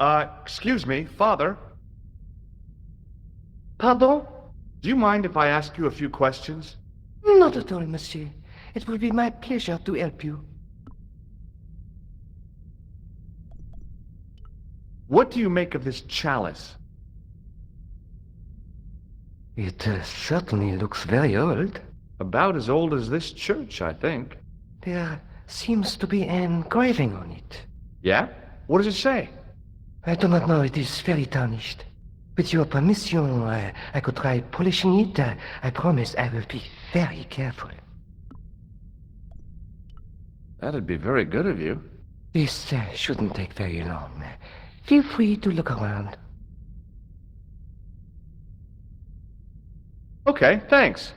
Excuse me, Father. Pardon? Do you mind if I ask you a few questions? Not at all, monsieur. It will be my pleasure to help you. What do you make of this chalice? It certainly looks very old. About as old as this church, I think. There seems to be an engraving on it. Yeah? What does it say? I do not know, it is very tarnished. With your permission, I could try polishing it. I promise I will be very careful. That'd be very good of you. This shouldn't take very long. Feel free to look around. Okay, thanks.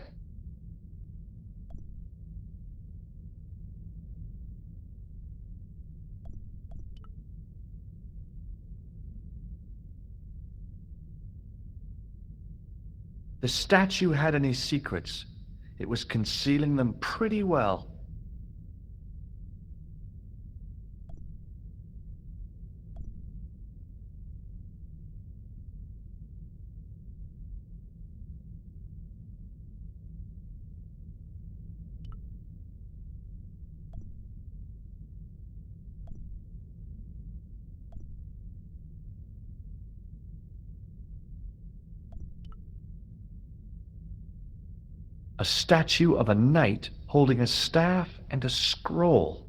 The statue had any secrets. It was concealing them pretty well. A statue of a knight holding a staff and a scroll.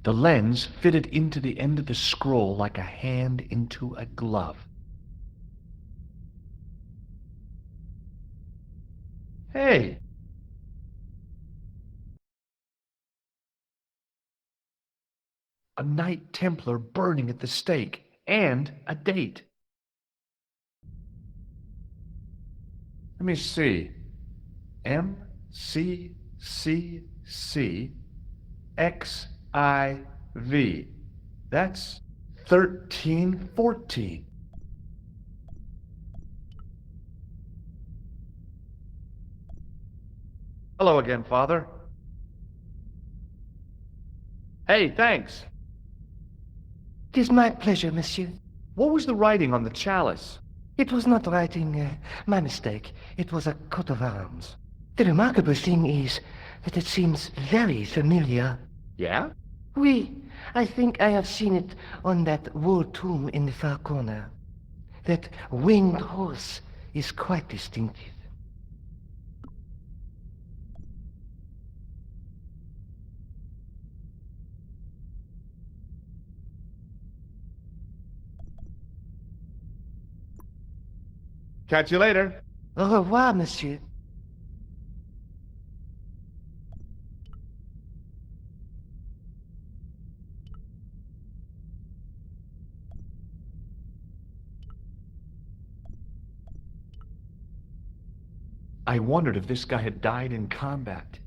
The lens fitted into the end of the scroll like a hand into a glove. Hey! A Knight Templar burning at the stake, and a date. Let me see. MCCC That's 1314. Hello again, Father. Hey, thanks. It is my pleasure, monsieur. What was the writing on the chalice? It was not writing, my mistake. It was a coat of arms. The remarkable thing is that it seems very familiar. Yeah? Oui, I think I have seen it on that wall tomb in the far corner. That winged horse is quite distinctive. Catch you later. Au revoir, monsieur. I wondered if this guy had died in combat.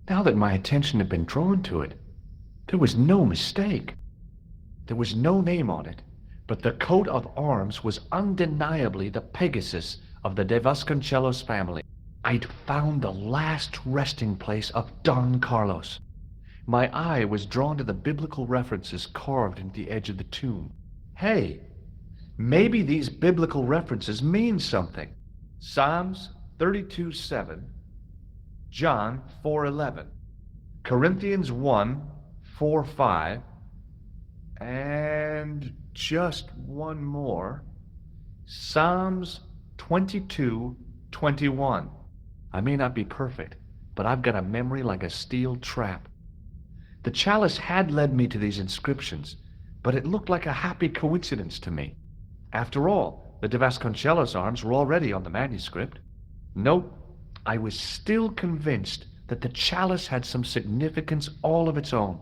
Now that my attention had been drawn to it, there was no mistake. There was no name on it, but the coat of arms was undeniably the Pegasus of the De Vasconcelos family. I'd found the last resting place of Don Carlos. My eye was drawn to the biblical references carved into the edge of the tomb. Hey, maybe these biblical references mean something. Psalms 32:7. John 4:11, Corinthians 1:4-5, and just one more, Psalms 22:21. I may not be perfect, but I've got a memory like a steel trap. The chalice had led me to these inscriptions, but it looked like a happy coincidence to me. After all, the de Vasconcellos arms were already on the manuscript. Nope, I was still convinced that the chalice had some significance all of its own.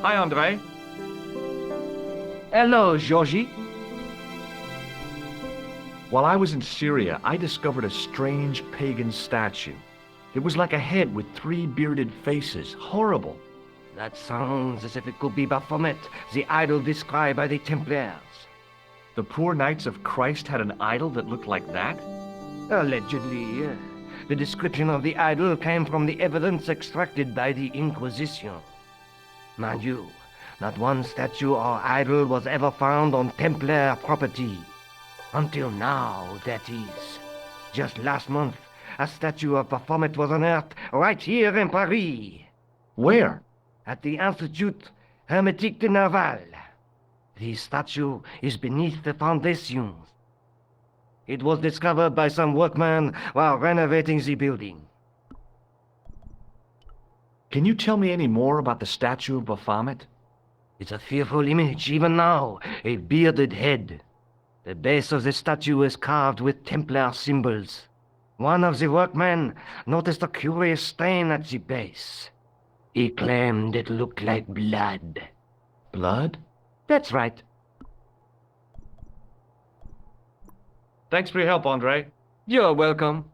Hi, Andre. Hello, Georgie. While I was in Syria, I discovered a strange pagan statue. It was like a head with 3 bearded faces. Horrible. That sounds as if it could be Baphomet, the idol described by the Templars. The poor Knights of Christ had an idol that looked like that? Allegedly. The description of the idol came from the evidence extracted by the Inquisition. Mind you, not one statue or idol was ever found on Templar property. Until now, that is. Just last month, a statue of Baphomet was unearthed right here in Paris. Where? At the Institut Hermétique de Nerval. The statue is beneath the foundations. It was discovered by some workmen while renovating the building. Can you tell me any more about the statue of Baphomet? It's a fearful image, even now, a bearded head. The base of the statue is carved with Templar symbols. One of the workmen noticed a curious stain at the base. He claimed it looked like blood. Blood? That's right. Thanks for your help, Andre. You're welcome.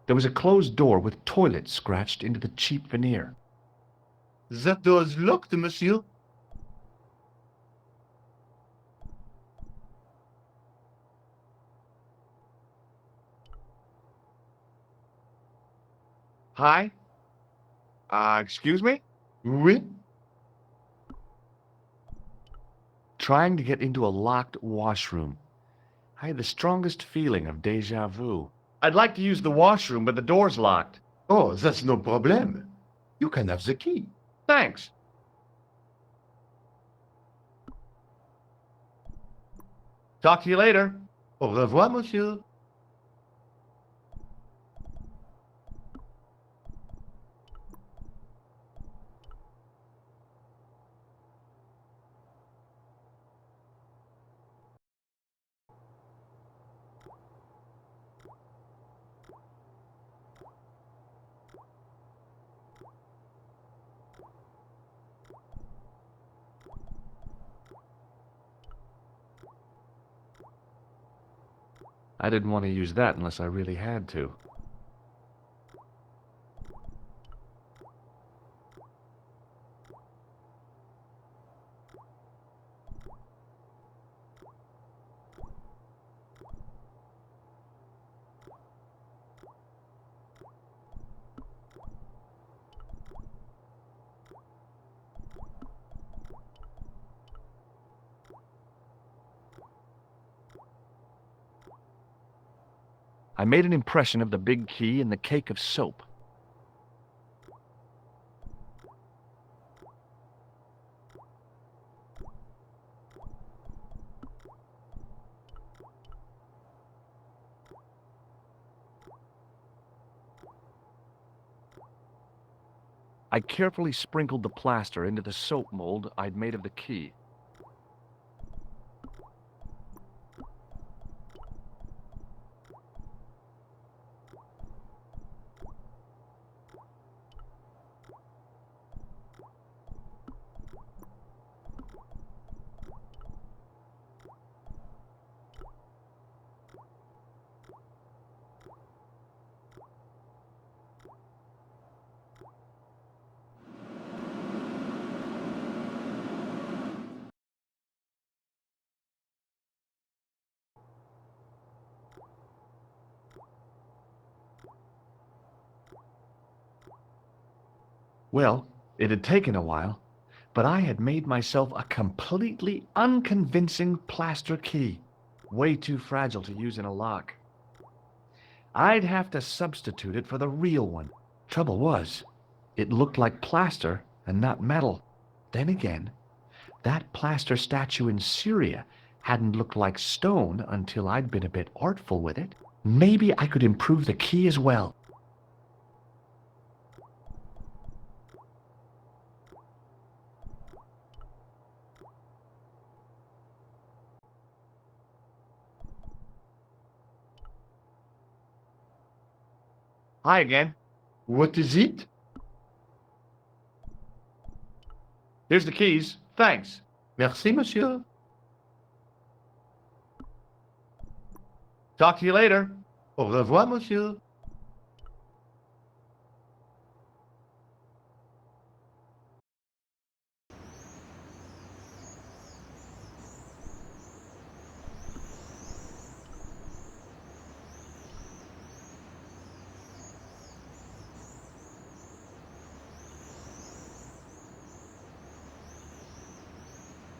There was a closed door with toilet scratched into the cheap veneer. That door is locked, monsieur. Hi? Excuse me? Oui? Trying to get into a locked washroom. I had the strongest feeling of deja vu. I'd like to use the washroom, but the door's locked. Oh, that's no problem. You can have the key. Thanks. Talk to you later. Au revoir, monsieur. I didn't want to use that unless I really had to. I made an impression of the big key and the cake of soap. I carefully sprinkled the plaster into the soap mold I'd made of the key. Well, it had taken a while, but I had made myself a completely unconvincing plaster key, way too fragile to use in a lock. I'd have to substitute it for the real one. Trouble was, it looked like plaster and not metal. Then again, that plaster statue in Syria hadn't looked like stone until I'd been a bit artful with it. Maybe I could improve the key as well. Hi again. What is it? Here's the keys. Thanks. Merci, monsieur. Talk to you later. Au revoir, monsieur.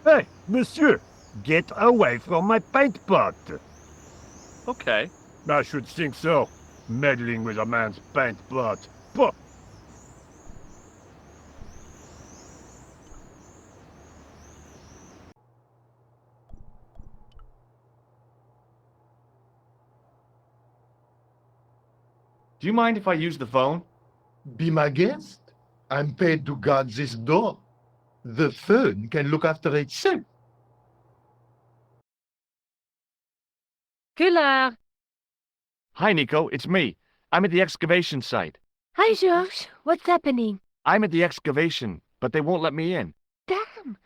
Hey, monsieur! Get away from my paint pot! Okay. I should think so. Meddling with a man's paint pot. Puh! Do you mind if I use the phone? Be my guest. I'm paid to guard this door. The phone can look after itself. Killer! Hi, Nico. It's me. I'm at the excavation site. Hi, George. What's happening? I'm at the excavation, but they won't let me in. Damn!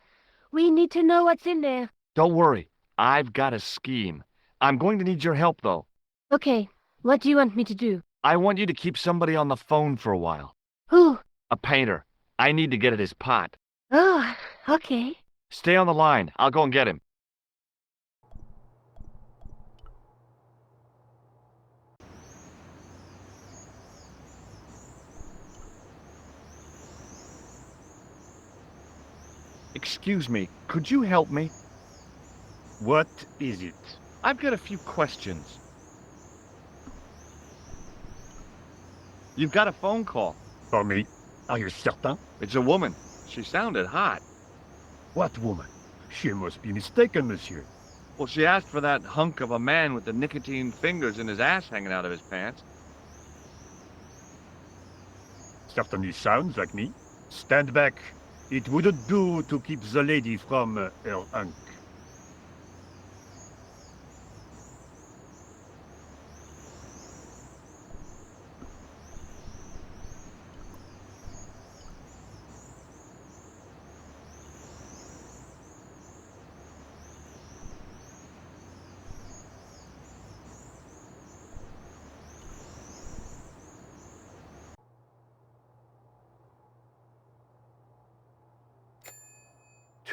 We need to know what's in there. Don't worry. I've got a scheme. I'm going to need your help, though. Okay, what do you want me to do? I want you to keep somebody on the phone for a while. Who? A painter. I need to get at his pot. Oh, okay. Stay on the line. I'll go and get him. Excuse me, could you help me? What is it? I've got a few questions. You've got a phone call. For me? Are you certain? It's a woman. She sounded hot. What woman? She must be mistaken, monsieur. Well, she asked for that hunk of a man with the nicotine fingers and his ass hanging out of his pants. Certainly sounds like me. Stand back. It wouldn't do to keep the lady from her hunk.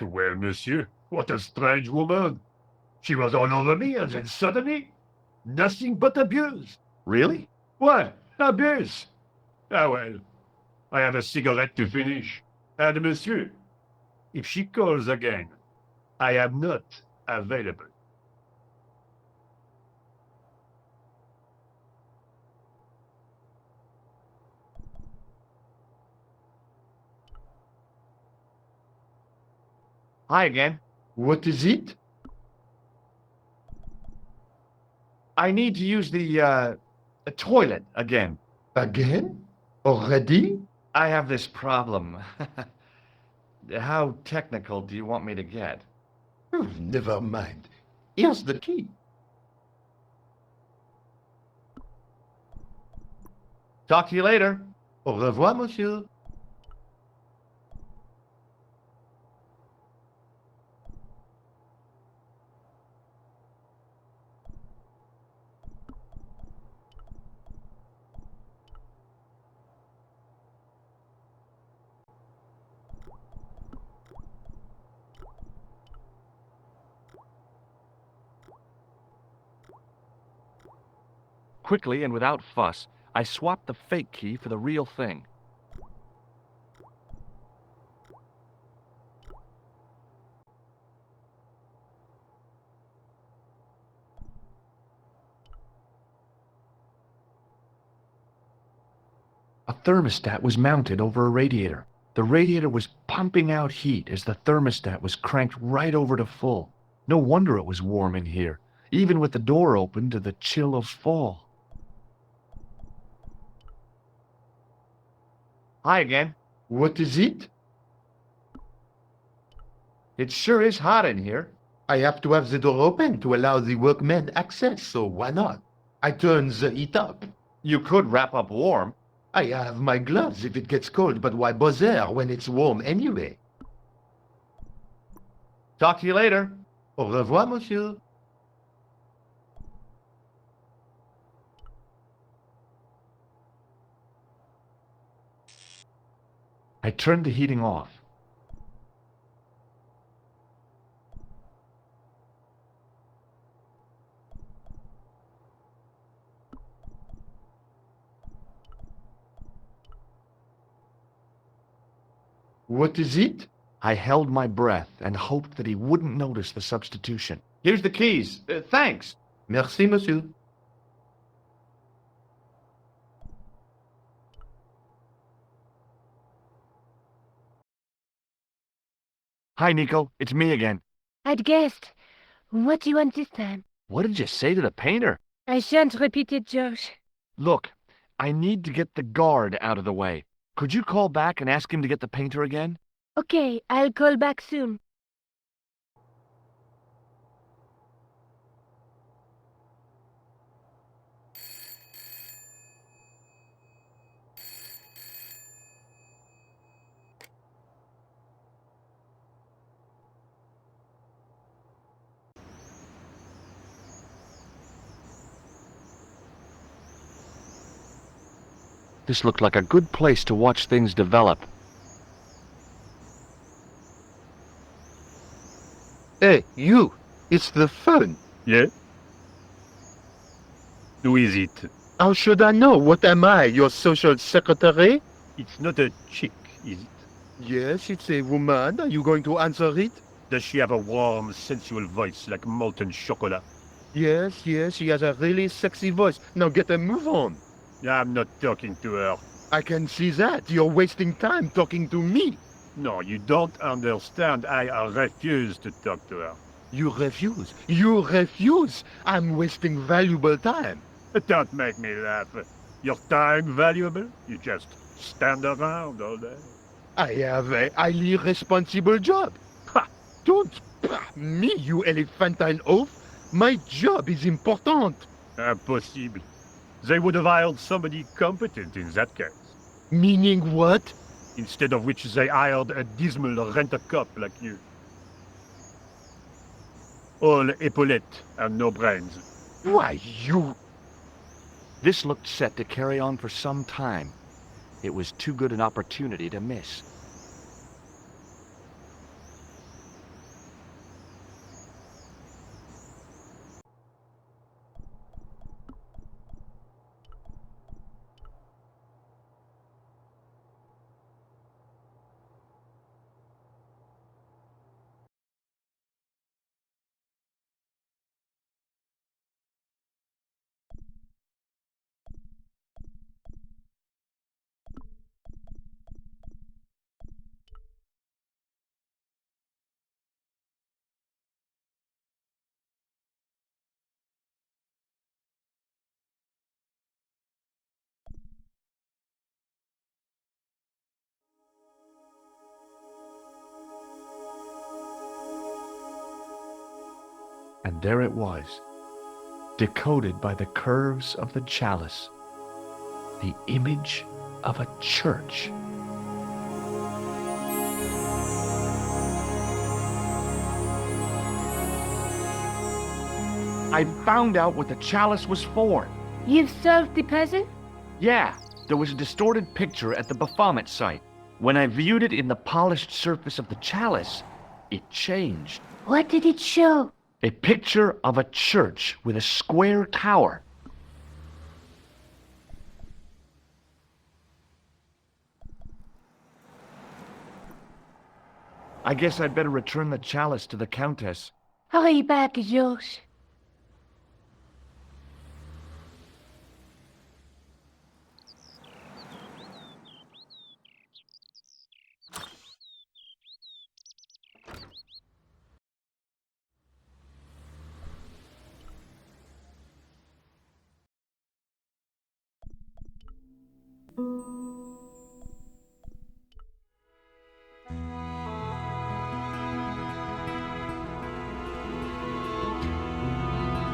Well, monsieur, what a strange woman. She was all over me, and then suddenly, nothing but abuse. Really? What? Abuse? Ah, well, I have a cigarette to finish. And monsieur, if she calls again, I am not available. Hi again. What is it? I need to use the toilet again. Again? Already? I have this problem. How technical do you want me to get? Never mind. Here's the key. Talk to you later. Au revoir, monsieur. Quickly and without fuss, I swapped the fake key for the real thing. A thermostat was mounted over a radiator. The radiator was pumping out heat as the thermostat was cranked right over to full. No wonder it was warm in here, even with the door open to the chill of fall. Hi again. What is it? It sure is hot in here. I have to have the door open to allow the workmen access, so why not? I turn the heat up. You could wrap up warm. I have my gloves if it gets cold, but why bother when it's warm anyway? Talk to you later. Au revoir, monsieur. I turned the heating off. What is it? I held my breath and hoped that he wouldn't notice the substitution. Here's the keys. Thanks. Merci, monsieur. Hi, Nico. It's me again. I'd guessed. What do you want this time? What did you say to the painter? I shan't repeat it, George. Look, I need to get the guard out of the way. Could you call back and ask him to get the painter again? Okay, I'll call back soon. This looked like a good place to watch things develop. Hey, you! It's the phone. Yeah? Who is it? How should I know? What am I, your social secretary? It's not a chick, is it? Yes, it's a woman. Are you going to answer it? Does she have a warm, sensual voice like molten chocolate? Yes, she has a really sexy voice. Now get a move on. I'm not talking to her. I can see that. You're wasting time talking to me. No, you don't understand. I refuse to talk to her. You refuse. You refuse. I'm wasting valuable time. Don't make me laugh. Your time valuable? You just stand around all day. I have a highly responsible job. Ha! Don't me, you elephantine oaf. My job is important. Impossible. They would have hired somebody competent in that case. Meaning what? Instead of which they hired a dismal rent-a-cop like you. All epaulettes and no brains. Why, you... This looked set to carry on for some time. It was too good an opportunity to miss. And there it was, decoded by the curves of the chalice, the image of a church. I found out what the chalice was for. You've solved the puzzle? Yeah, there was a distorted picture at the Baphomet site. When I viewed it in the polished surface of the chalice, it changed. What did it show? A picture of a church with a square tower. I guess I'd better return the chalice to the Countess. Hurry back, George.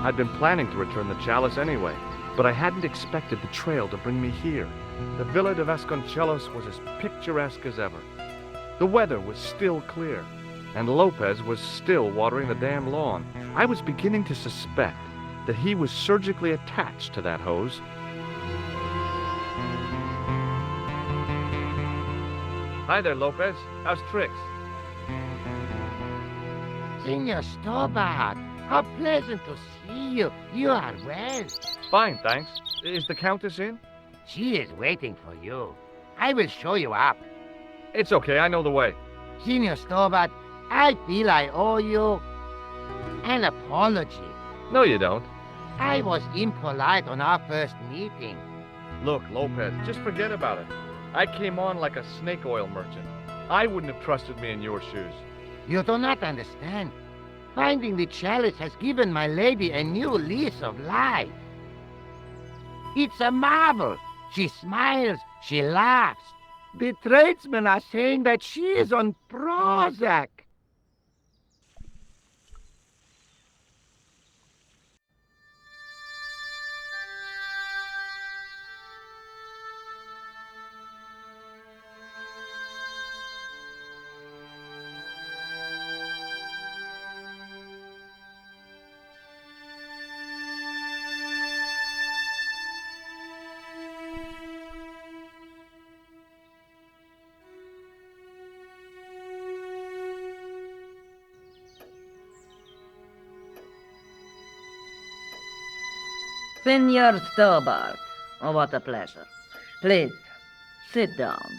I'd been planning to return the chalice anyway, but I hadn't expected the trail to bring me here. The Villa de Vasconcelos was as picturesque as ever. The weather was still clear, and Lopez was still watering the damn lawn. I was beginning to suspect that he was surgically attached to that hose. Hi there, Lopez. How's tricks? Senor Stobbart, how pleasant to see you. You are well. Fine, thanks. Is the Countess in? She is waiting for you. I will show you up. It's okay, I know the way. Senor Stobbart, I feel I owe you an apology. No, you don't. I was impolite on our first meeting. Look, Lopez, just forget about it. I came on like a snake oil merchant. I wouldn't have trusted me in your shoes. You do not understand. Finding the chalice has given my lady a new lease of life. It's a marvel. She smiles, she laughs. The tradesmen are saying that she is on Prozac. Senor Stobbart, oh, what a pleasure. Please, sit down.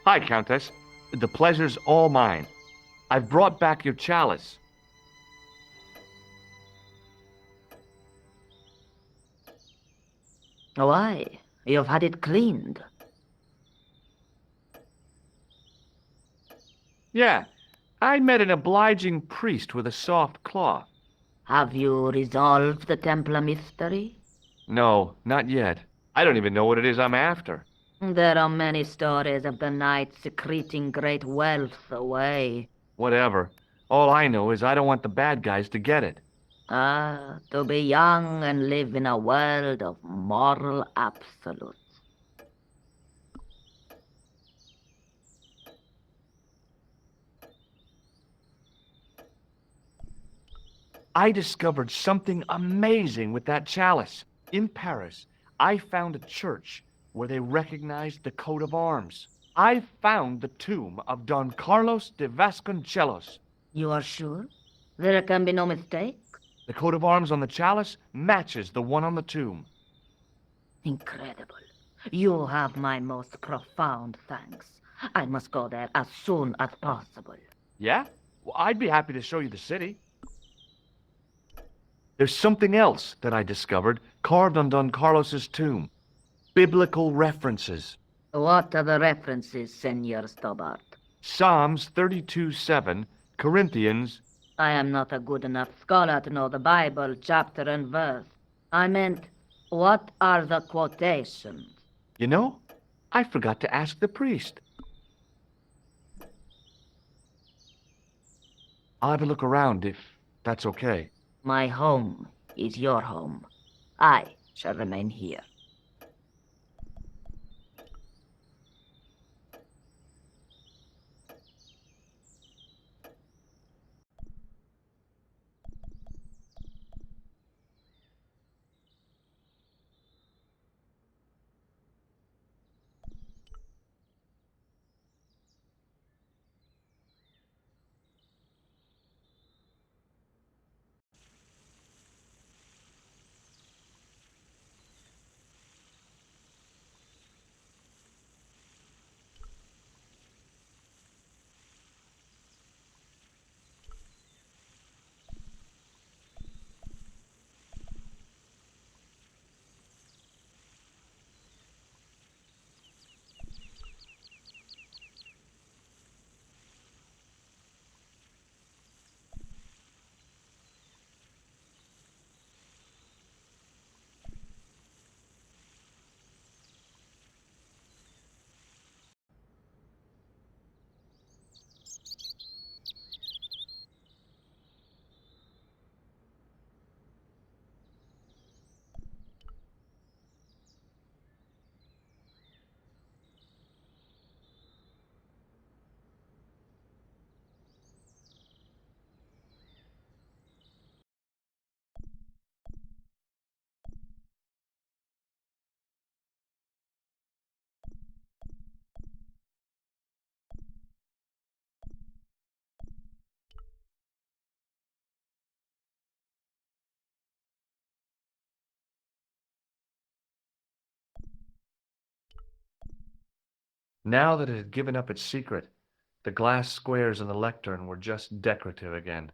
Hi, Countess. The pleasure's all mine. I've brought back your chalice. Why? You've had it cleaned. Yeah, I met an obliging priest with a soft cloth. Have you resolved the Templar mystery? No, not yet. I don't even know what it is I'm after. There are many stories of the night secreting great wealth away. Whatever. All I know is I don't want the bad guys to get it. Ah, to be young and live in a world of moral absolutes. I discovered something amazing with that chalice. In Paris, I found a church where they recognized the coat of arms. I found the tomb of Don Carlos de Vasconcelos. You are sure? There can be no mistake? The coat of arms on the chalice matches the one on the tomb. Incredible. You have my most profound thanks. I must go there as soon as possible. Yeah? Well, I'd be happy to show you the city. There's something else that I discovered carved on Don Carlos's tomb. Biblical references. What are the references, Senor Stobbart? Psalms 32:7, Corinthians. I am not a good enough scholar to know the Bible, chapter and verse. I meant, what are the quotations? You know, I forgot to ask the priest. I'll have a look around if That's okay. My home is your home. I shall remain here. Now that it had given up its secret, the glass squares in the lectern were just decorative again.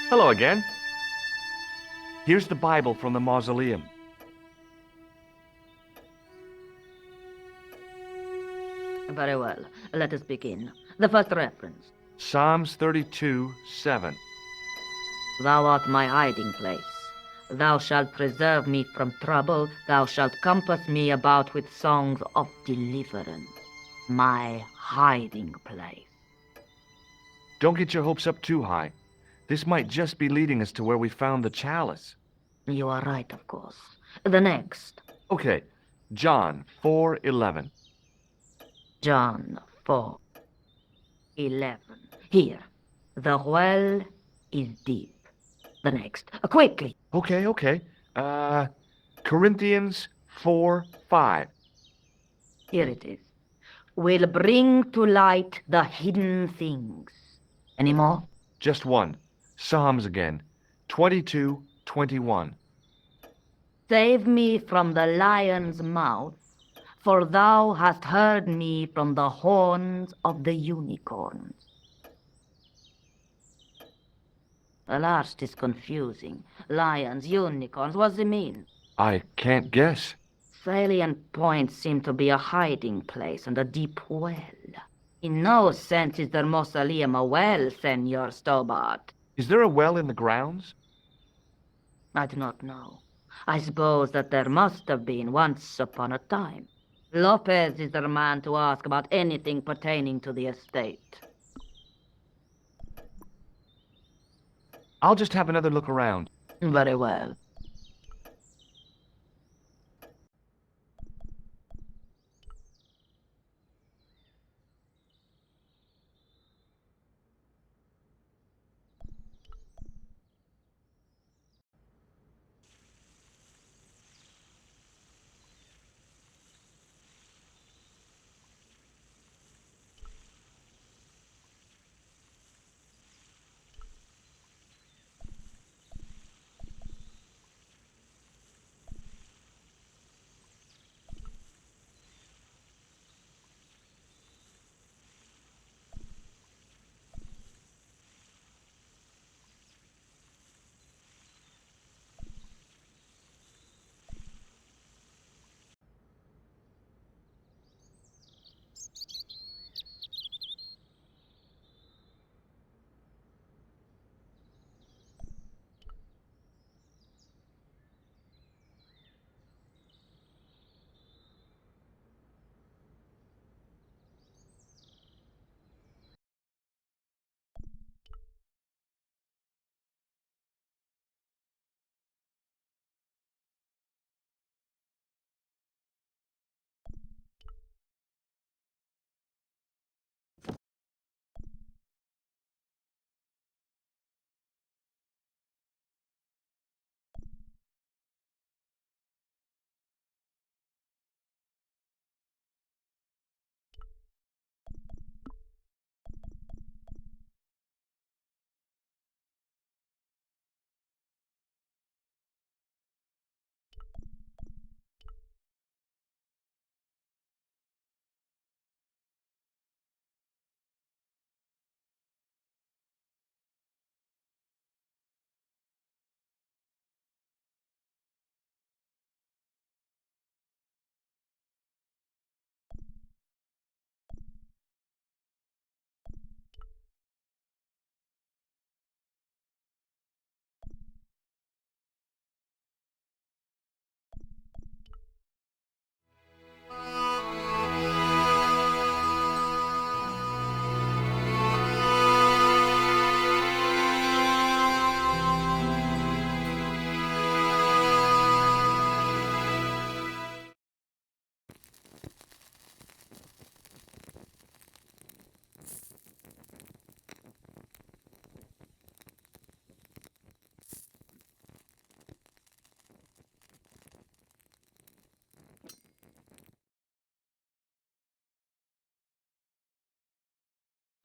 Hello again. Here's the Bible from the mausoleum. Very well. Let us begin. The first reference. Psalms 32:7. Thou art my hiding place. Thou shalt preserve me from trouble. Thou shalt compass me about with songs of deliverance. My hiding place. Don't get your hopes up too high. This might just be leading us to where we found the chalice. You are right, of course. The next. Okay, John 4:11. John 4:11. Here. The well is deep. The next. Quickly. Okay. Corinthians 4:5. Here it is. Will bring to light the hidden things. Any more? Just one. Psalms again. 22:21. Save me from the lion's mouth, for thou hast heard me from the horns of the unicorns. The last is confusing. Lions, unicorns, what does it mean? I can't guess. Salient points seem to be a hiding place and a deep well. In no sense is the mausoleum a well, Senor Stobbart. Is there a well in the grounds? I do not know. I suppose that there must have been once upon a time. Lopez is the man to ask about anything pertaining to the estate. I'll just have another look around. Very well.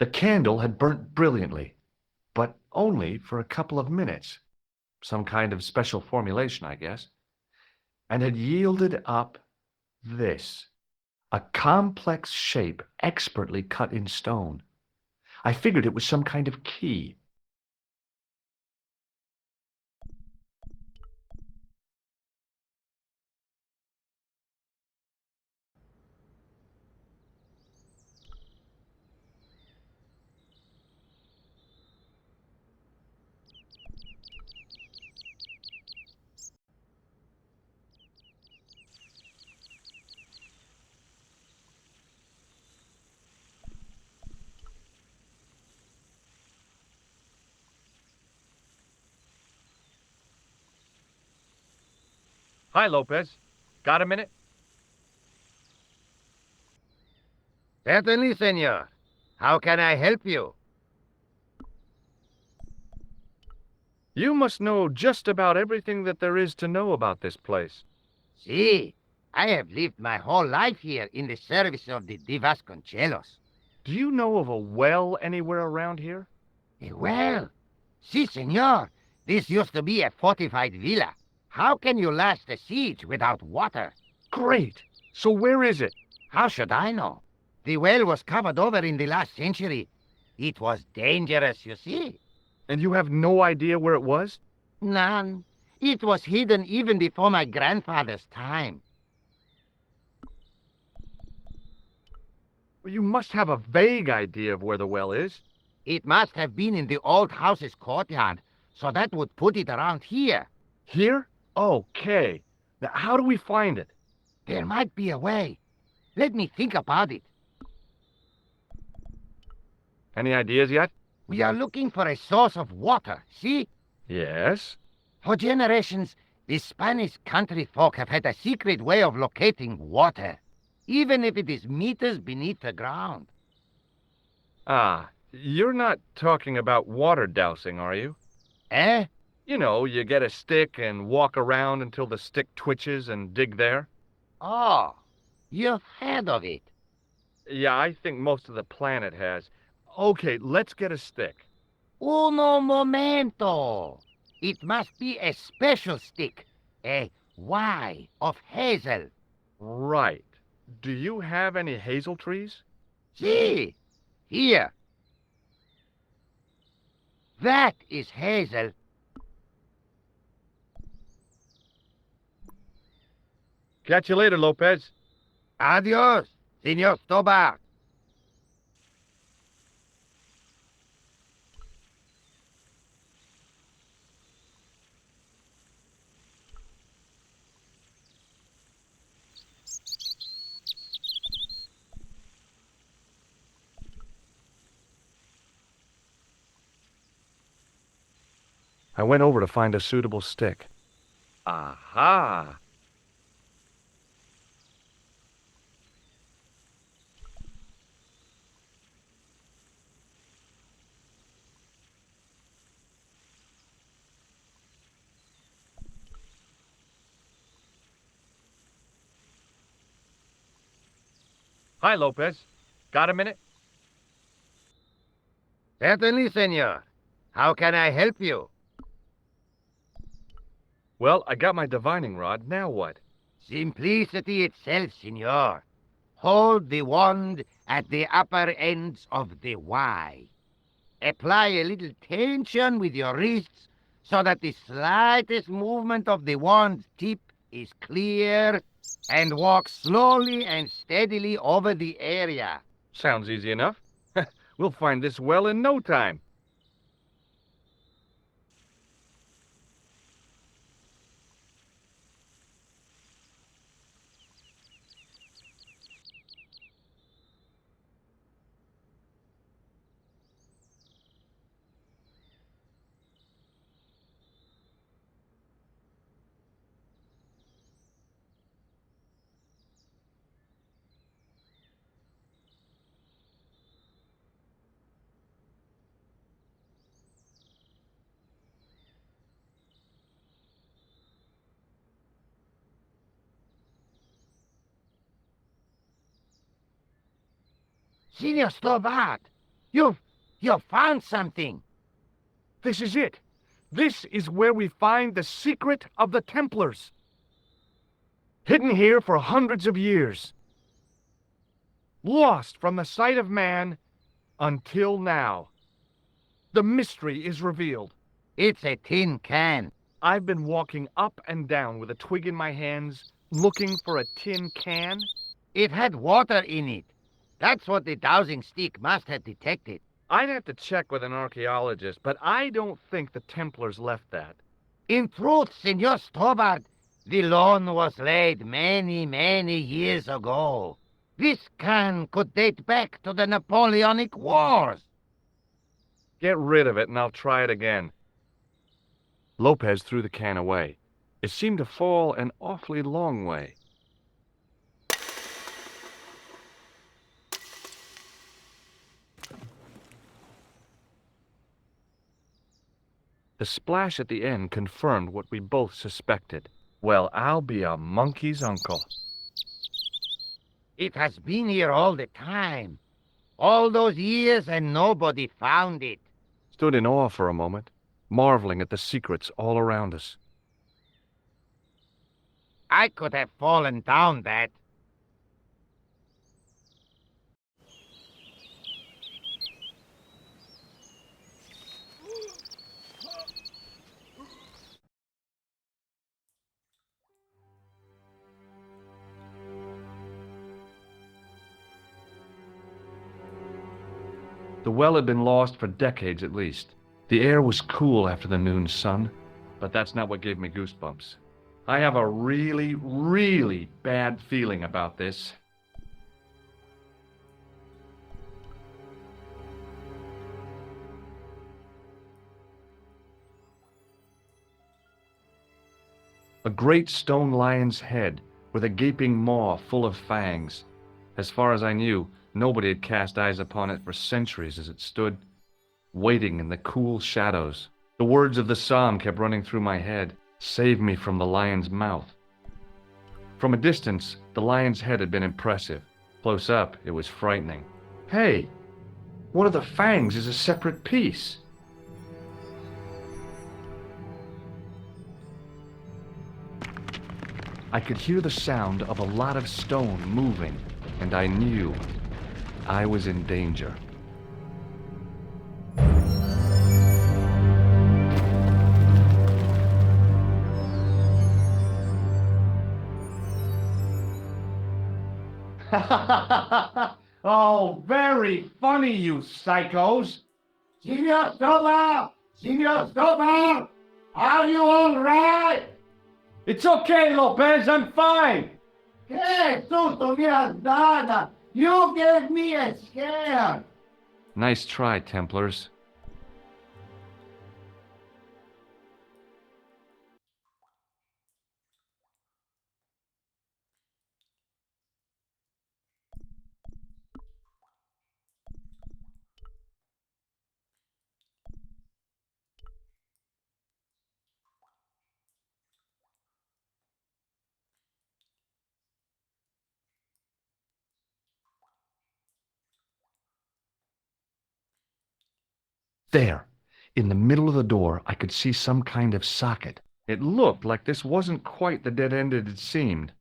The candle had burnt brilliantly, but only for a couple of minutes. Some kind of special formulation, I guess. And had yielded up this. A complex shape expertly cut in stone. I figured it was some kind of key. Hi, Lopez. Got a minute? Certainly, senor. How can I help you? You must know just about everything that there is to know about this place. See, I have lived my whole life here in the service of the Vasconcelos. Do you know of a well anywhere around here? Well, si, senor. This used to be a fortified villa. How can you last a siege without water? Great! So where is it? How should I know? The well was covered over in the last century. It was dangerous, you see. And you have no idea where it was? None. It was hidden even before my grandfather's time. Well, you must have a vague idea of where the well is. It must have been in the old house's courtyard, so that would put it around here. Here? Okay. Now, how do we find it? There might be a way. Let me think about it. Any ideas yet? We are looking for a source of water, see? Yes. For generations, the Spanish country folk have had a secret way of locating water, even if it is meters beneath the ground. Ah, you're not talking about water dousing, are you? Eh? You know, you get a stick and walk around until the stick twitches and dig there. Oh, you've heard of it. Yeah, I think most of the planet has. Okay, let's get a stick. Uno momento. It must be a special stick, a Y of hazel. Right. Do you have any hazel trees? See, here. That is hazel. Catch you later, Lopez. Adios, Senor Stobbart. I went over to find a suitable stick. Aha! Hi, Lopez. Got a minute? Certainly, senor. How can I help you? Well, I got my divining rod. Now what? Simplicity itself, senor. Hold the wand at the upper ends of the Y. Apply a little tension with your wrists so that the slightest movement of the wand's tip is clear, and walk slowly and steadily over the area. Sounds easy enough. We'll find this well in no time. Senor Stobbart, You found something. This is it. This is where we find the secret of the Templars. Hidden here for hundreds of years. Lost from the sight of man until now. The mystery is revealed. It's a tin can. I've been walking up and down with a twig in my hands, looking for a tin can. It had water in it. That's what the dowsing stick must have detected. I'd have to check with an archaeologist, but I don't think the Templars left that. In truth, Senor Stobbart, the loan was laid many, many years ago. This can could date back to the Napoleonic Wars. Get rid of it and I'll try it again. Lopez threw the can away. It seemed to fall an awfully long way. The splash at the end confirmed what we both suspected. Well, I'll be a monkey's uncle. It has been here all the time. All those years and nobody found it. Stood in awe for a moment, marveling at the secrets all around us. I could have fallen down that. The well had been lost for decades at least. The air was cool after the noon sun, but that's not what gave me goosebumps. I have a really, really bad feeling about this. A great stone lion's head with a gaping maw full of fangs. As far as I knew, nobody had cast eyes upon it for centuries as it stood, waiting in the cool shadows. The words of the psalm kept running through my head, "Save me from the lion's mouth." From a distance, the lion's head had been impressive. Close up, it was frightening. Hey, one of the fangs is a separate piece. I could hear the sound of a lot of stone moving, and I knew I was in danger. Oh, very funny, you psychos. Senor Stobbart! Senor Stobbart! Are you all right? It's okay, Lopez, I'm fine. Que susto me has dado! You gave me a scare! Nice try, Templars. There, in the middle of the door, I could see some kind of socket. It looked like this wasn't quite the dead end it had seemed.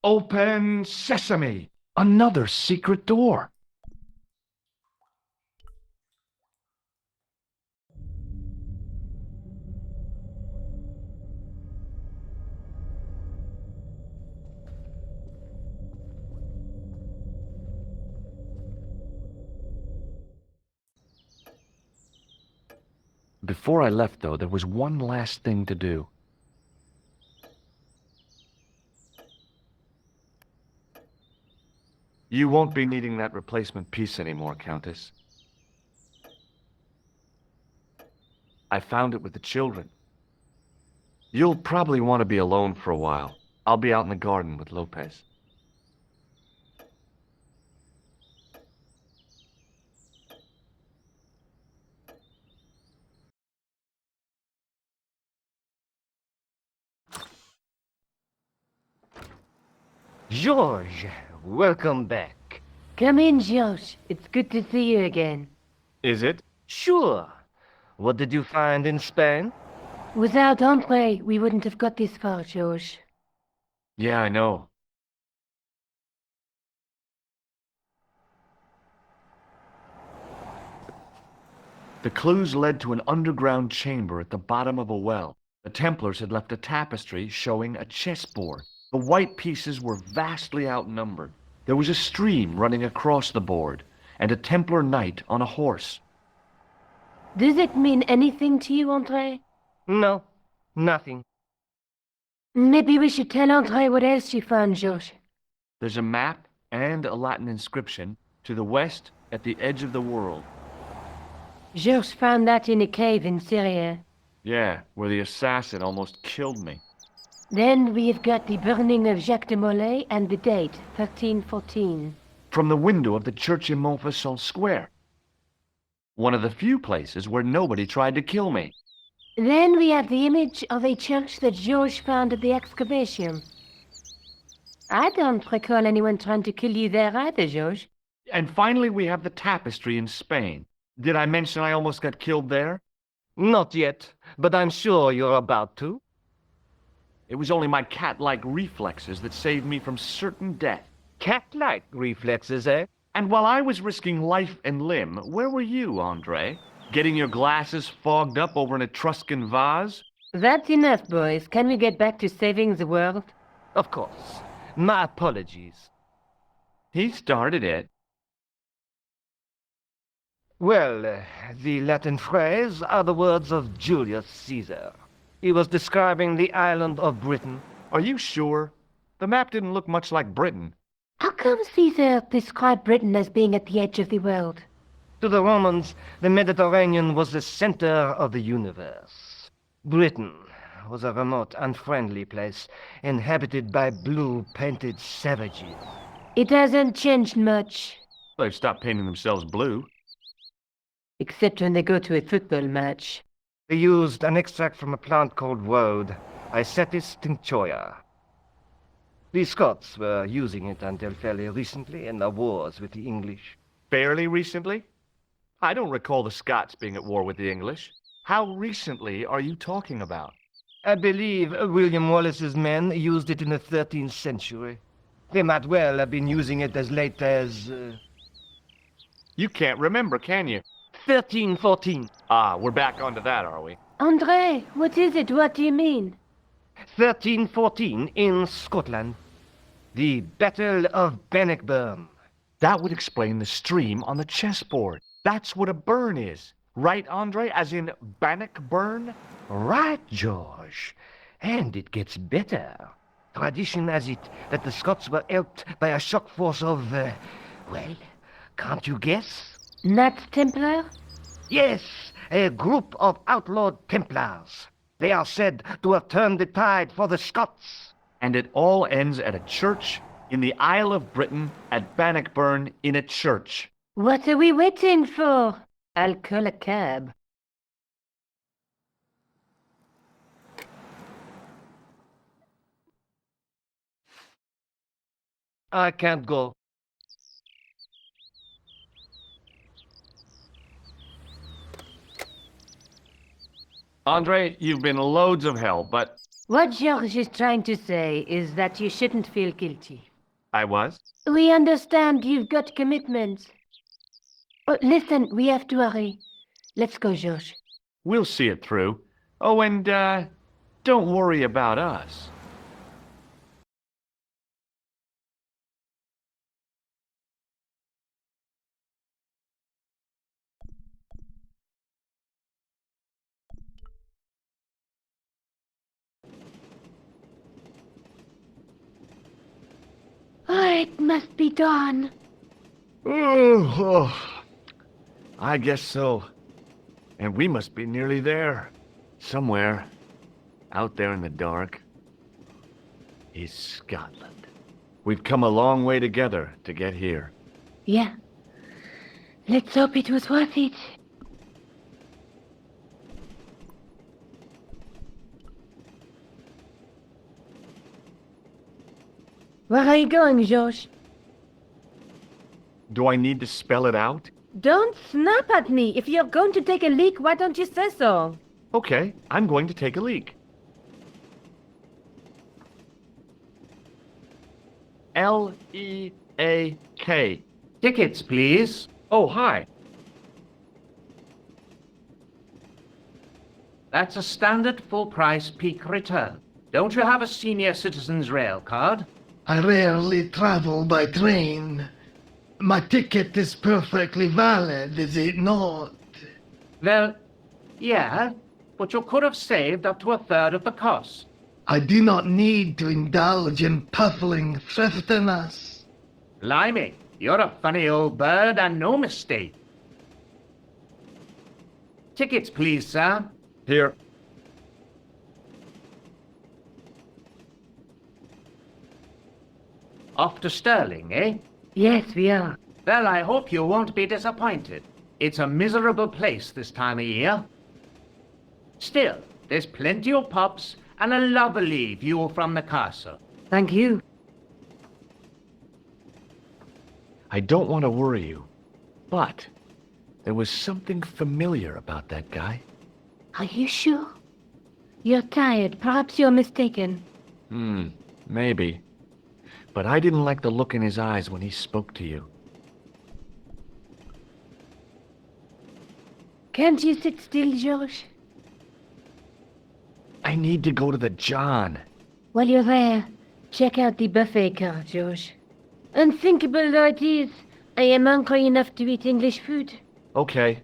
Open sesame! Another secret door! Before I left, though, there was one last thing to do. You won't be needing that replacement piece anymore, Countess. I found it with the children. You'll probably want to be alone for a while. I'll be out in the garden with Lopez. George, welcome back. Come in, George. It's good to see you again. Is it? Sure. What did you find in Spain? Without Andre, we wouldn't have got this far, George. Yeah, I know. The clues led to an underground chamber at the bottom of a well. The Templars had left a tapestry showing a chessboard. The white pieces were vastly outnumbered. There was a stream running across the board, and a Templar knight on a horse. Does it mean anything to you, Andre? No, nothing. Maybe we should tell Andre what else you found, George. There's a map and a Latin inscription to the west at the edge of the world. George found that in a cave in Syria. Yeah, where the assassin almost killed me. Then we've got the burning of Jacques de Molay and the date, 1314. From the window of the church in Montfaucon Square. One of the few places where nobody tried to kill me. Then we have the image of a church that George found at the excavation. I don't recall anyone trying to kill you there either, George. And finally we have the tapestry in Spain. Did I mention I almost got killed there? Not yet, but I'm sure you're about to. It was only my cat-like reflexes that saved me from certain death. Cat-like reflexes, eh? And while I was risking life and limb, where were you, Andre? Getting your glasses fogged up over an Etruscan vase? That's enough, boys. Can we get back to saving the world? Of course. My apologies. He started it. Well, the Latin phrase are the words of Julius Caesar. He was describing the island of Britain. Are you sure? The map didn't look much like Britain. How come Caesar described Britain as being at the edge of the world? To the Romans, the Mediterranean was the center of the universe. Britain was a remote, unfriendly place, inhabited by blue-painted savages. It hasn't changed much, They've stopped painting themselves blue. except when they go to a football match. They used an extract from a plant called woad, Icetis tinctoria. The Scots were using it until fairly recently in the wars with the English. Fairly recently? I don't recall the Scots being at war with the English. How recently are you talking about? I believe William Wallace's men used it in the 13th century. They might well have been using it as late as... You can't remember, can you? 1314. Ah, we're back onto that, are we? Andre, what is it? What do you mean? 1314 in Scotland. The Battle of Bannockburn. That would explain the stream on the chessboard. That's what a burn is. Right, Andre? As in Bannockburn? Right, George. And it gets better. Tradition has it that the Scots were helped by a shock force of, well, can't you guess? Not Templar? Yes, a group of outlawed Templars. They are said to have turned the tide for the Scots. And it all ends at a church in the Isle of Britain at Bannockburn in a church. What are we waiting for? I'll call a cab. I can't go. Andre, you've been loads of help, but What George is trying to say is that you shouldn't feel guilty. I was? We understand you've got commitments. Oh, listen, we have to hurry. Let's go, George. We'll see it through. Oh, and, don't worry about us. Oh, it must be dawn. Oh, I guess so. And we must be nearly there. Somewhere. out there in the dark is Scotland. We've come a long way together to get here. Yeah. Let's hope it was worth it. Where are you going, George? Do I need to spell it out? Don't snap at me. If you're going to take a leak, why don't you say so? Okay, I'm going to take a leak. L-E-A-K. Tickets, please. Oh, hi. That's a standard full-price peak return. Don't you have a senior citizen's rail card? I rarely travel by train. My ticket is perfectly valid, is it not? Well, yeah, but you could have saved up to a third of the cost. I do not need to indulge in puffling thriftiness. Blimey, you're a funny old bird and no mistake. Tickets, please, sir. Here. Off to Stirling, eh? Yes, we are. Well, I hope you won't be disappointed. It's a miserable place this time of year. Still, there's plenty of pubs and a lovely view from the castle. Thank you. I don't want to worry you, but there was something familiar about that guy. Are you sure? You're tired. Perhaps you're mistaken. Maybe. But I didn't like the look in his eyes when he spoke to you. Can't you sit still, George? I need to go to the John. While you're there, check out the buffet car, George. Unthinkable though it is, I am hungry enough to eat English food. Okay.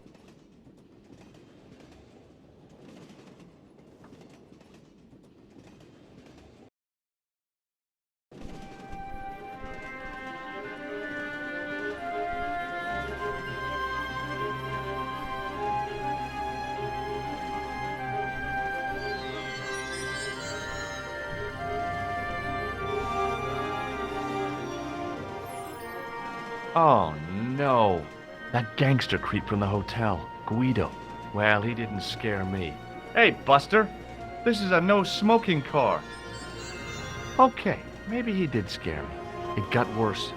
Oh, no. That gangster creep from the hotel, Guido. Well, he didn't scare me. Hey, Buster. This is a no-smoking car. Okay, maybe he did scare me. It got worse.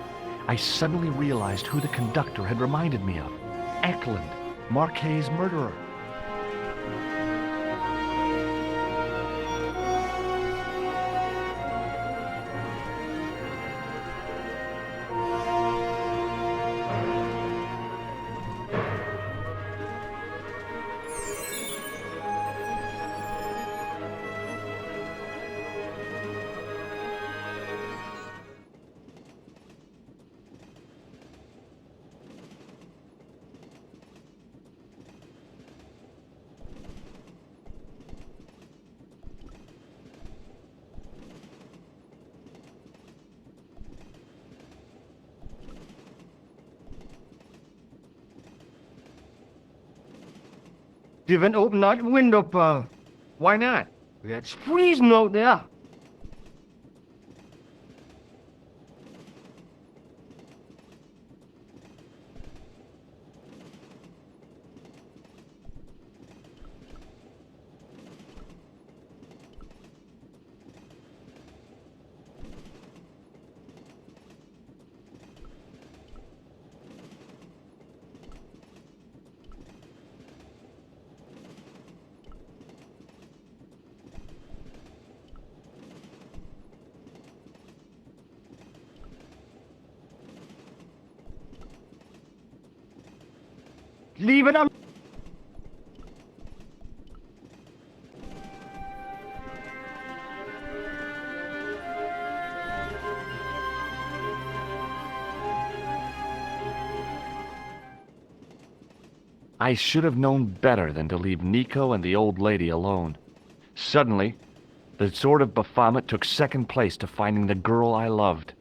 I suddenly realized who the conductor had reminded me of. Eklund, Marquet's murderer. Didn't open that window, pal. Why not? It's freezing out there. Leave it alone. I should have known better than to leave Nico and the old lady alone. Suddenly, the sword of Baphomet took second place to finding the girl I loved.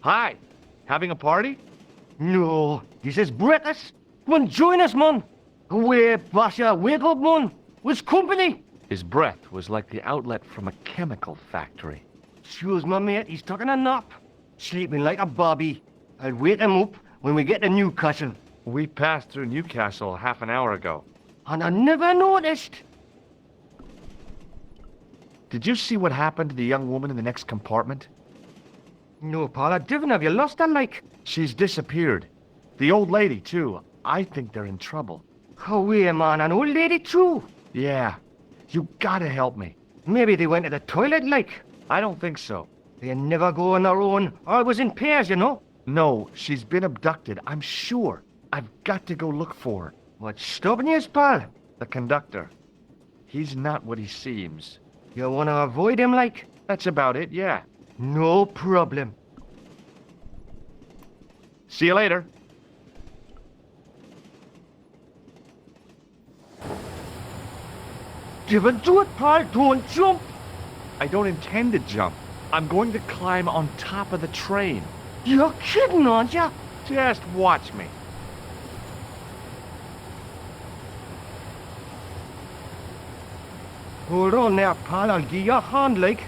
Hi. Having a party? No, this is British. Come on, join us, man. Away, Basha, wake up, man. What's company? His breath was like the outlet from a chemical factory. Excuse my mate, he's taking a nap. Sleeping like a bobby. I'll wake him up when we get to Newcastle. We passed through Newcastle half an hour ago. And I never noticed. Did you see what happened to the young woman in the next compartment? No, Paul, I didn't. Have you lost her, like? She's disappeared. The old lady, too. I think they're in trouble. Away, man, an old lady, too. Yeah. You gotta help me. Maybe they went to the toilet, like. I don't think so. They never go on their own. Always in pairs, you know. No, she's been abducted, I'm sure. I've got to go look for her. What's stopping you, pal? The conductor. He's not what he seems. You want to avoid him, like? That's about it, yeah. No problem. See you later. Give it to it, pal. Don't jump. I don't intend to jump. I'm going to climb on top of the train. You're kidding, aren't you? Just watch me. Hold on there, pal. I'll give you a hand, like.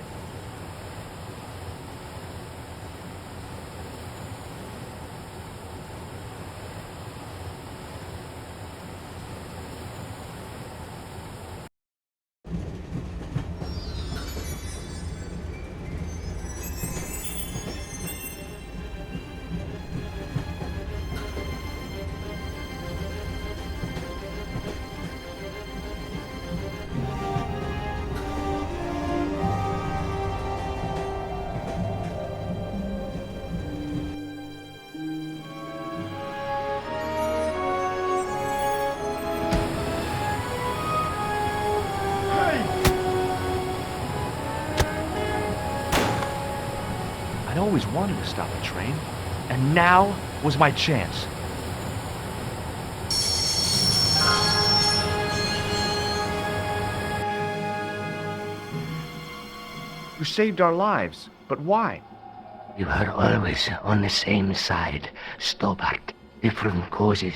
I'd always wanted to stop a train, and now was my chance. You saved our lives, but why? You are always on the same side, Stobbart. Different causes,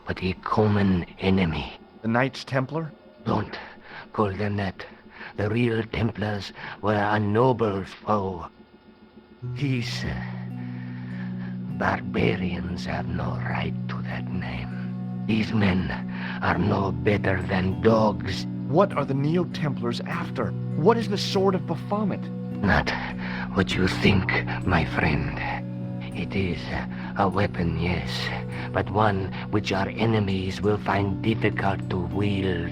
but a common enemy. The Knights Templar? Don't call them that. The real Templars were a noble foe. These barbarians have no right to that name. These men are no better than dogs. What are the Neo-Templars after? What is the Sword of Baphomet? Not what you think, my friend. It is a weapon, yes, but one which our enemies will find difficult to wield.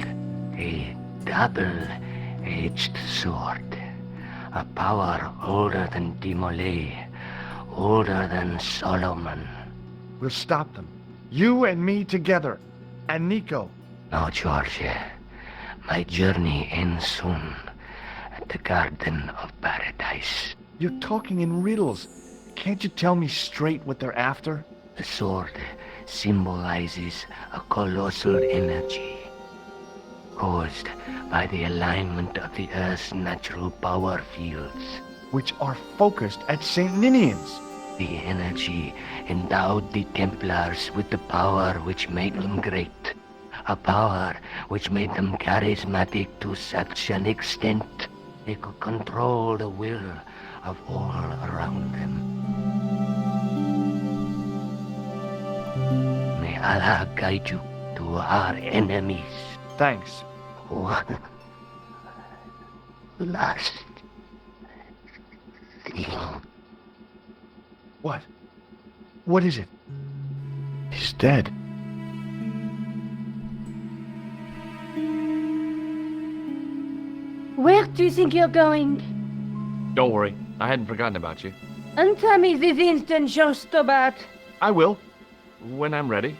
A double-edged sword. A power older than Demolay, older than Solomon. We'll stop them. You and me together. And Nico. No, George. My journey ends soon at the Garden of Paradise. You're talking in riddles. Can't you tell me straight what they're after? The sword symbolizes a colossal energy caused by the alignment of the Earth's natural power fields, which are focused at St. Ninian's. The energy endowed the Templars with the power which made them great, a power which made them charismatic to such an extent they could control the will of all around them. May Allah guide you to our enemies. Thanks. One last thing. What? What is it? He's dead. Where do you think you're going? Don't worry. I hadn't forgotten about you. Untie me this instant, Jean Stobbart. I will. When I'm ready.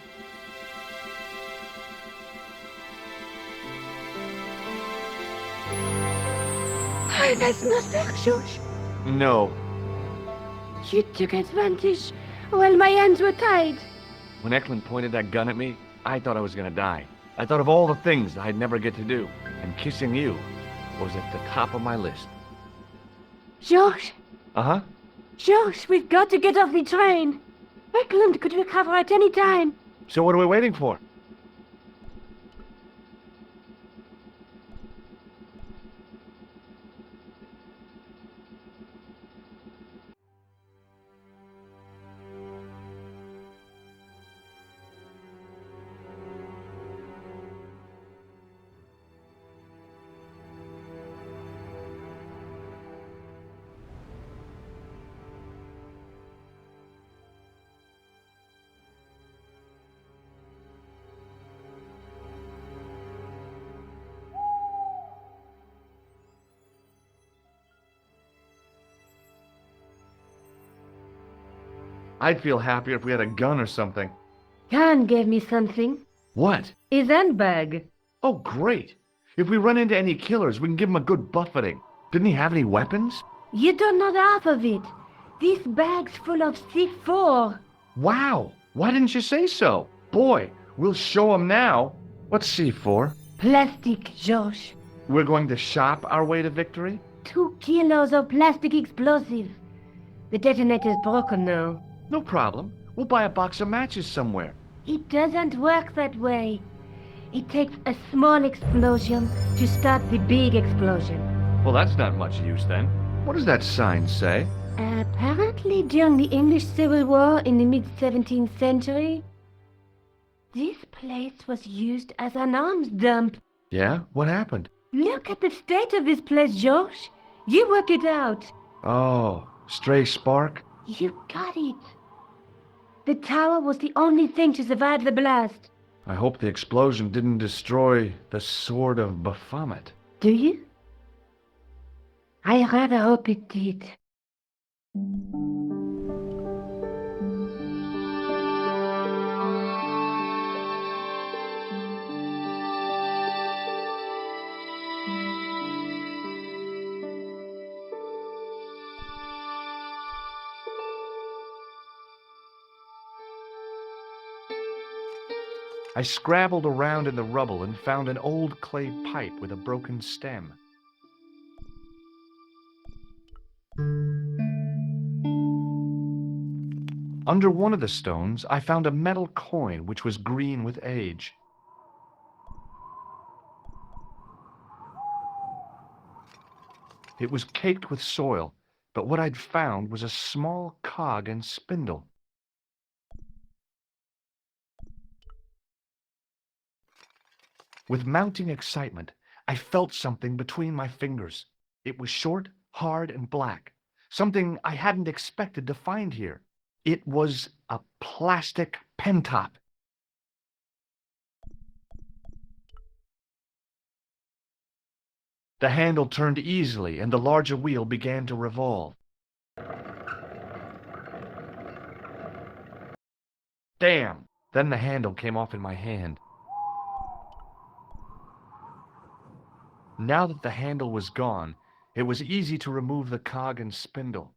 That's not fair, George. No. You took advantage while my hands were tied. When Eklund pointed that gun at me, I thought I was gonna die. I thought of all the things I'd never get to do, and kissing you was at the top of my list. George, Uh-huh. George, we've got to get off the train. Eklund could recover at any time. So what are we waiting for? I'd feel happier if we had a gun or something. Khan gave me something. What? His handbag. Oh, great. If we run into any killers, we can give them a good buffeting. Didn't he have any weapons? You don't know half of it. This bag's full of C4. Wow. Why didn't you say so? Boy, we'll show him now. What's C4? Plastic, George. We're going to shop our way to victory? 2 kilos of plastic explosive. The detonator's broken now. No problem. We'll buy a box of matches somewhere. It doesn't work that way. It takes a small explosion to start the big explosion. Well, that's not much use then. What does that sign say? Apparently during the English Civil War in the mid-17th century, this place was used as an arms dump. Yeah? What happened? Look at the state of this place, George. You work it out. Oh, stray spark? You got it. The tower was the only thing to survive the blast. I hope the explosion didn't destroy the Sword of Baphomet. Do you? I rather hope it did. I scrabbled around in the rubble and found an old clay pipe with a broken stem. Under one of the stones, I found a metal coin which was green with age. It was caked with soil, but what I'd found was a small cog and spindle. With mounting excitement, I felt something between my fingers. It was short, hard, and black, something I hadn't expected to find here. It was a plastic pentop. The handle turned easily, and the larger wheel began to revolve. Damn! Then the handle came off in my hand. Now that the handle was gone, it was easy to remove the cog and spindle.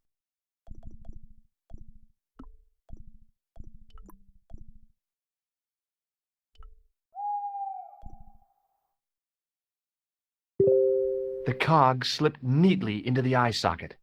The cog slipped neatly into the eye socket.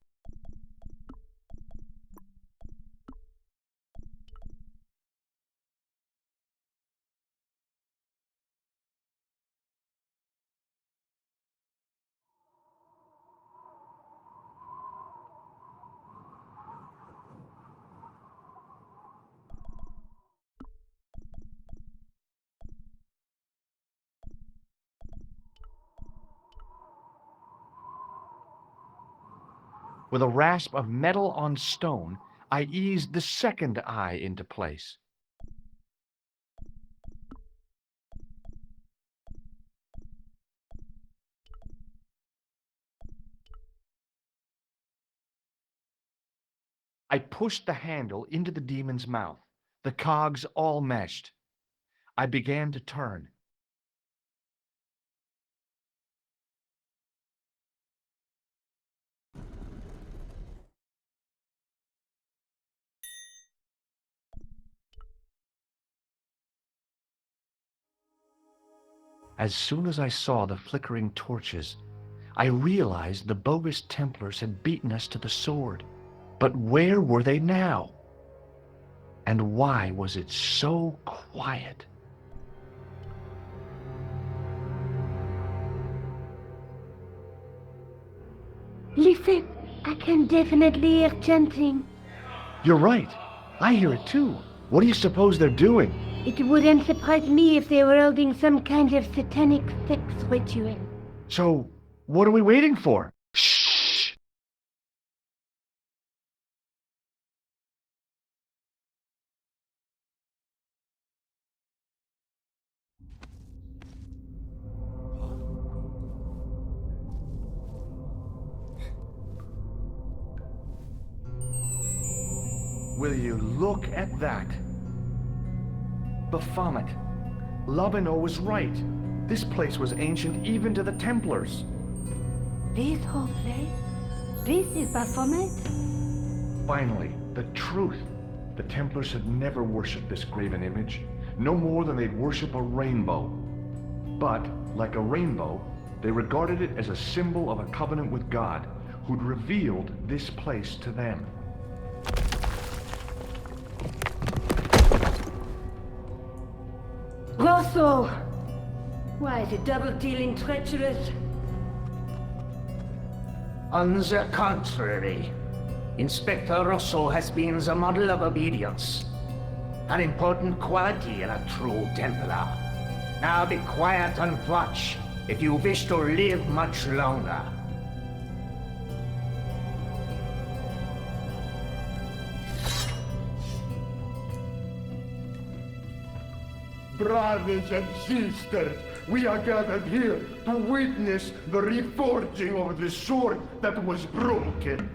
With a rasp of metal on stone, I eased the second eye into place. I pushed the handle into the demon's mouth. The cogs all meshed. I began to turn. As soon as I saw the flickering torches, I realized the bogus Templars had beaten us to the sword. But where were they now? And why was it so quiet? Listen, I can definitely hear chanting. You're right. I hear it too. What do you suppose they're doing? It wouldn't surprise me if they were holding some kind of satanic sex ritual. So, what are we waiting for? Shh! Will you look at that? Baphomet. Lobino was right. This place was ancient even to the Templars. This whole place? This is Baphomet? Finally, the truth. The Templars had never worshipped this graven image, no more than they'd worship a rainbow. But, like a rainbow, they regarded it as a symbol of a covenant with God, who'd revealed this place to them. Rosso! Why, the double-dealing treacherous? On the contrary, Inspector Rosso has been the model of obedience, an important quality in a true Templar. Now be quiet and watch if you wish to live much longer. Brothers and sisters, we are gathered here to witness the reforging of the sword that was broken.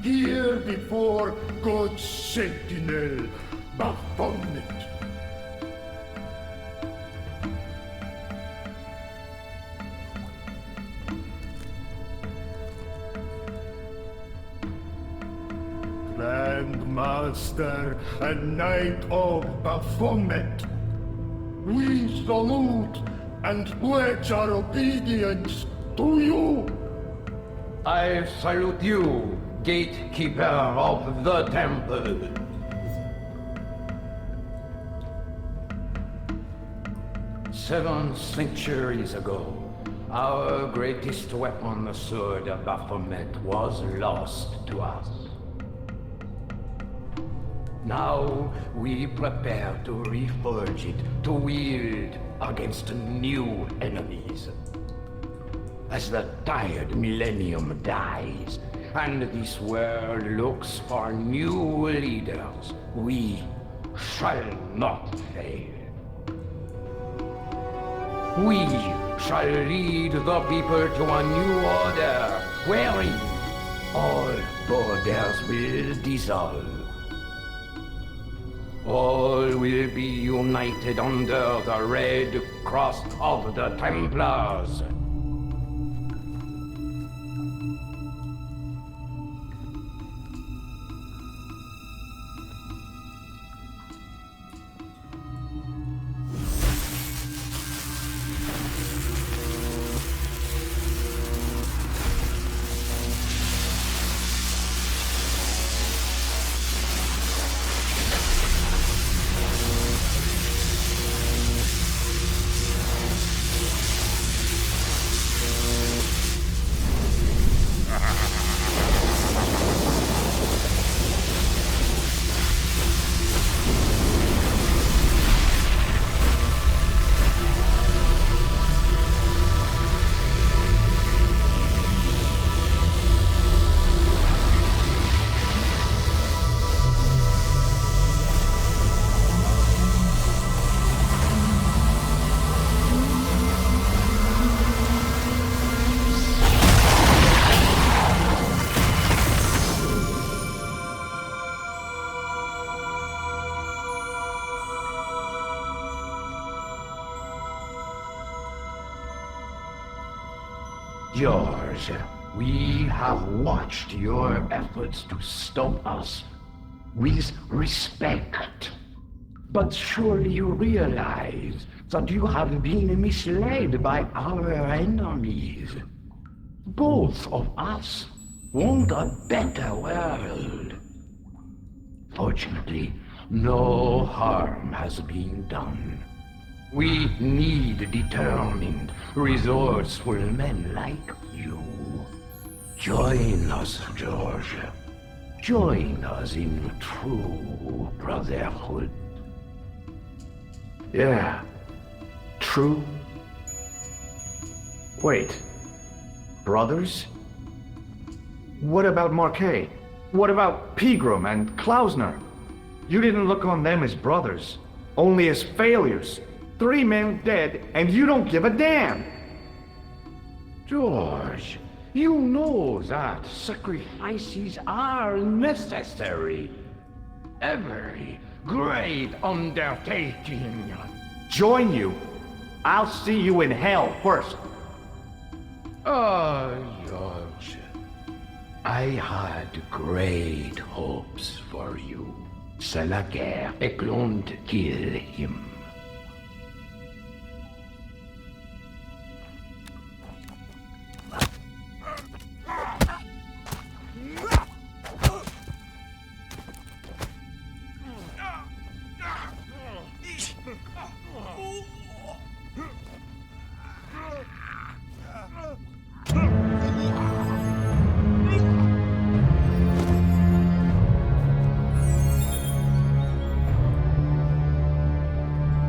Here before God's sentinel, Baphomet. Grandmaster and Knight of Baphomet, we salute and pledge our obedience to you. I salute you, gatekeeper of the temple. 7 centuries ago, our greatest weapon, the sword of Baphomet, was lost to us. Now we prepare to reforge it, to wield against new enemies. As the tired millennium dies, and this world looks for new leaders, we shall not fail. We shall lead the people to a new order, wherein all borders will dissolve. All will be united under the red cross of the Templars. George, we have watched your efforts to stop us with respect. But surely you realize that you have been misled by our enemies. Both of us want a better world. Fortunately, no harm has been done. We need determined, resourceful men like you. Join us, George. Join us in true brotherhood. Yeah. True. Wait. Brothers? What about Marquet? What about Pegram and Klausner? You didn't look on them as brothers, only as failures. 3 men dead, and you don't give a damn! George, you know that sacrifices are necessary. Every great undertaking. Join you? I'll see you in hell first. Oh, George, I had great hopes for you. C'est la guerre et l'on kill him.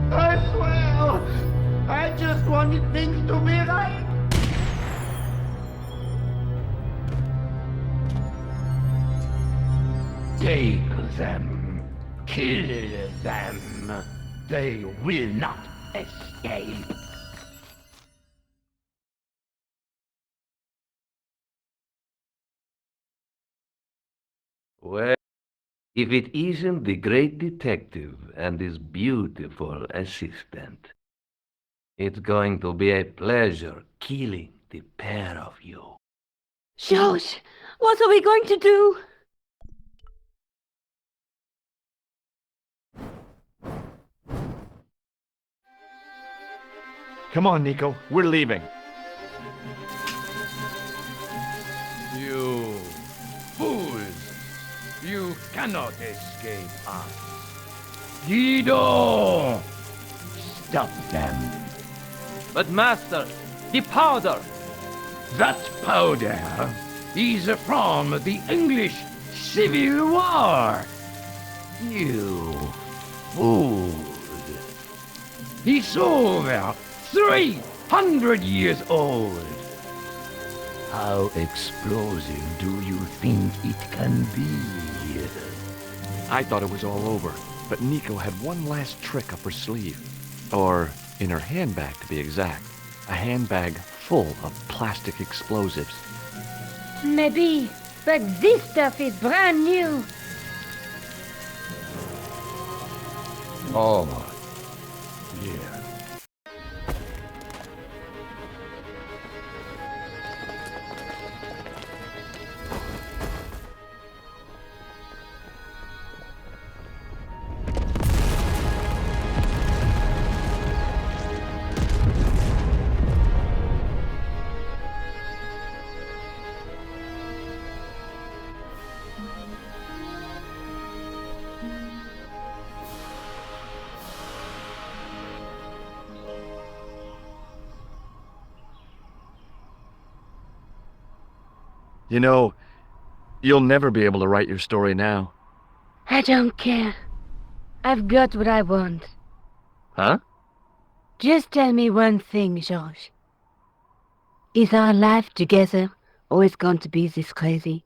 I swear, I just wanted things to be right. Take them. Kill them. They will not escape. Well, if it isn't the great detective and his beautiful assistant, it's going to be a pleasure killing the pair of you. George, what are we going to do? Come on, Nico. We're leaving. You fools! You cannot escape us. Guido! Stop them. But master, the powder! That powder is from the English Civil War. You fool. It's over 300 years old. How explosive do you think it can be? I thought it was all over, but Nico had one last trick up her sleeve. Or in her handbag, to be exact. A handbag full of plastic explosives. Maybe, but this stuff is brand new. Oh, yeah. You know, you'll never be able to write your story now. I don't care. I've got what I want. Huh? Just tell me one thing, George. Is our life together always going to be this crazy?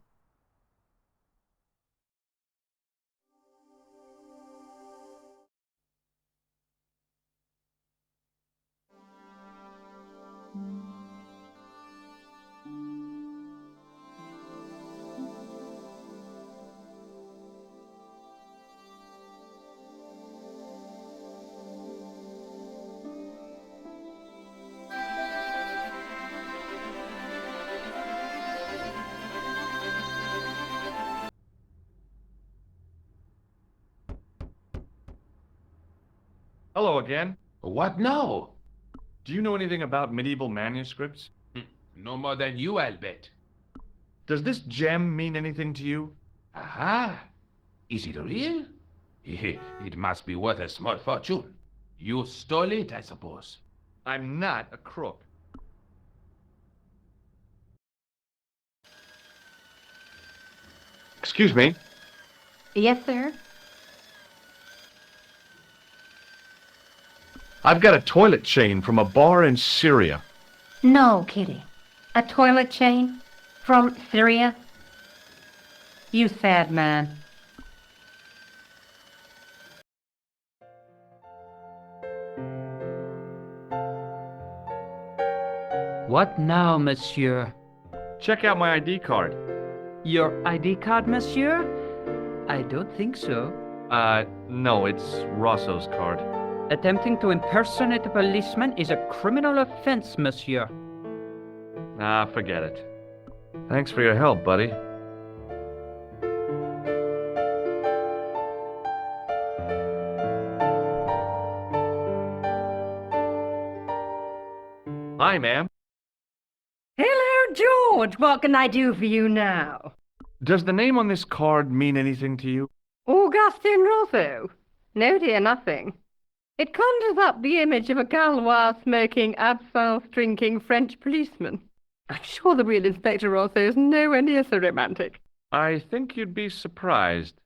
Hello again. What now? Do you know anything about medieval manuscripts? No more than you, I'll bet. Does this gem mean anything to you? Aha! Is it real? It must be worth a small fortune. You stole it, I suppose. I'm not a crook. Excuse me. Yes, sir? I've got a toilet chain from a bar in Syria. No, Kitty. A toilet chain? From Syria? You sad man. What now, monsieur? Check out my ID card. Your ID card, monsieur? I don't think so. No, it's Rosso's card. Attempting to impersonate a policeman is a criminal offense, monsieur. Ah, forget it. Thanks for your help, buddy. Hi, ma'am. Hello, George. What can I do for you now? Does the name on this card mean anything to you? Augustin Rosso? No, dear, nothing. It conjures up the image of a Gaulois-smoking, absinthe-drinking French policeman. I'm sure the real Inspector Rosso is nowhere near so romantic. I think you'd be surprised.